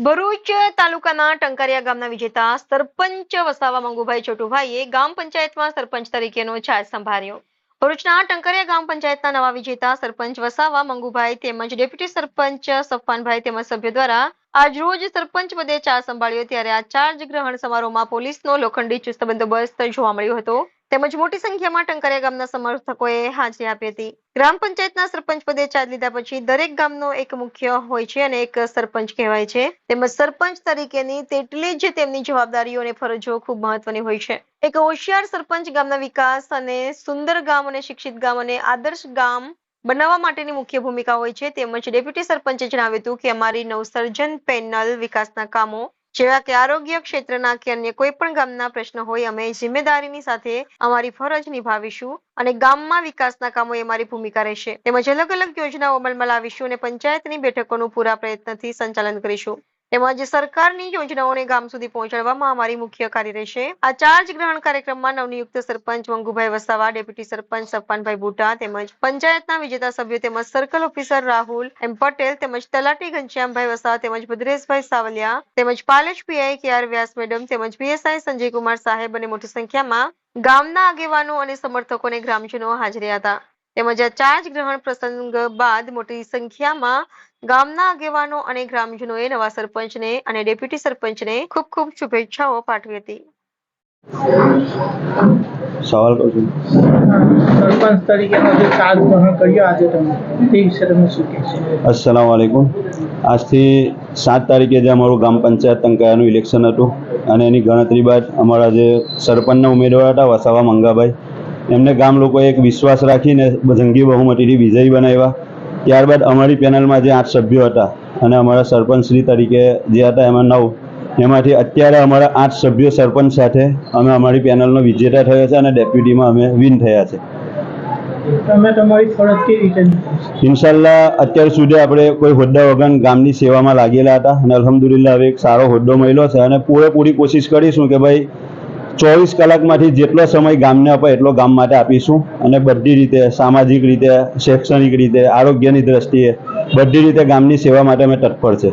ભરૂચ તાલુકાના ટંકારિયા ગામના વિજેતા સરપંચ વસાવા મંગુભાઈ છોટુભાઈએ ગામ પંચાયતમાં સરપંચ તરીકેનો ચાર્જ સંભાળ્યો. ભરૂચના ટંકારિયા ગામ પંચાયતના નવા વિજેતા સરપંચ વસાવા મંગુભાઈ તેમજ ડેપ્યુટી સરપંચ સફવાનભાઈ તેમજ સભ્યો દ્વારા આજરોજ સરપંચ પદે ચાર્જ સંભાળ્યો. ત્યારે આ ચાર્જ ગ્રહણ સમારોહમાં પોલીસનો લોખંડી ચુસ્ત બંદોબસ્ત જોવા મળ્યો હતો તેમજ મોટી સંખ્યામાં ટંકારિયા ગામના સમર્થકોએ હાજરી આપી હતી. ગ્રામ પંચાયતના સરપંચ પદે ચાર્જ લીધા પછી દરેક ગામનો એક મુખ્ય હોય છે અને એક સરપંચ કહેવાય છે. તેમજ સરપંચ તરીકેની તેટલી જ તેમની જવાબદારીઓ અને ફરજો ખૂબ મહત્વની હોય છે. એક હોશિયાર સરપંચ ગામના વિકાસ અને સુંદર ગામ અને શિક્ષિત ગામ અને આદર્શ ગામ બનાવવા માટેની મુખ્ય ભૂમિકા હોય છે. તેમજ ડેપ્યુટી સરપંચે જણાવ્યું હતું કે અમારી નવસર્જન પેનલ વિકાસના કામો જેવા કે આરોગ્ય ક્ષેત્રના કે અન્ય કોઈ પણ ગામના પ્રશ્ન હોય અમે જિમ્મેદારીની સાથે અમારી ફરજ નિભાવીશું અને ગામમાં વિકાસના કામો એ અમારી ભૂમિકા રહેશે. તેમજ અલગ અલગ યોજનાઓ અમલમાં લાવીશું અને પંચાયતની બેઠકોનું પૂરા પ્રયત્નથી સંચાલન કરીશું. તેમજ સરકારની યોજનાઓને ગામ સુધી પહોંચાડવામાં અમારી મુખ્ય કાર્ય રહેશે. આ ચાર્જ ગ્રહણ કાર્યક્રમમાં નવનિયુક્ત સરપંચ મંગુભાઈ વસાવા, ડેપ્યુટી સરપંચ સફવાનભાઈ બુટા તેમજ પંચાયતના વિજેતા સભ્યો તેમજ સર્કલ ઓફિસર રાહુલ એમ પટેલ તેમજ તલાટી ઘનશ્યામભાઈ વસાવા તેમજ ભદ્રેશભાઈ સાવલિયા તેમજ પાલેજ પીઆઈ કે.આર. વ્યાસ મેડમ તેમજ પીએસઆઈ સંજયકુમાર સાહેબ અને મોટી સંખ્યામાં ગામના આગેવાનો અને સમર્થકોને ગ્રામજનો હાજર હતા. તેમજ આ ચાર્જ ગ્રહણ પ્રસંગ બાદ મોટી સંખ્યામાં ગામના આગેવાનો અને ગ્રામજનોએ નવા સરપંચને અને ડેપ્યુટી સરપંચને ખૂબ ખૂબ શુભેચ્છાઓ પાઠવી હતી. સવાલ કરું સરપંચ તરીકેનો જે ચાર્જ ગ્રહણ કર્યો આજે તમે તે વિશે તમે શું કહેશો? અસ્સલામ વાલેકુમ. આજથી 7 તારીખે જે અમારું ગામ પંચાયત ટંકારિયાનું ઇલેક્શન હતું અને એની ગણતરી બાદ અમારા જે સરપંચના ઉમેદવાર હતા વસાવા મંગાભાઈ એમને ગામ લોકોએ એક વિશ્વાસ રાખીને જંગી બહુમતીથી વિજયી બનાવ્યા. ત્યારબાદ અમારી પેનલમાં જે 8 સભ્યો હતા અને અમારા સરપંચશ્રી તરીકે જે હતા એમાં 9, એમાંથી અત્યારે અમારા 8 સભ્યો સરપંચ સાથે અમે અમારી પેનલનો વિજેતા થયા છે અને ડેપ્યુટીમાં અમે વિન થયા છે. તમે તમારી ફરજ કેવી રીતે નિભાવશો? ઇન્શાલ્લાહ અત્યાર સુધી આપણે કોઈ હોદ્દા વગર ગામની સેવામાં લાગેલા હતા અને અલ્હમ્દુલિલ્લાહ હવે એક સારો હોદ્દો મળ્યો છે અને પૂરેપૂરી કોશિશ કરીશું કે ભાઈ 24 કલાકમાંથી જેટલો સમય ગામને અપાય એટલો ગામ માટે આપીશું અને બધી રીતે સામાજિક રીતે, શૈક્ષણિક રીતે, આરોગ્યની દ્રષ્ટિએ બધી રીતે ગામની સેવા માટે અમે તત્પર છે.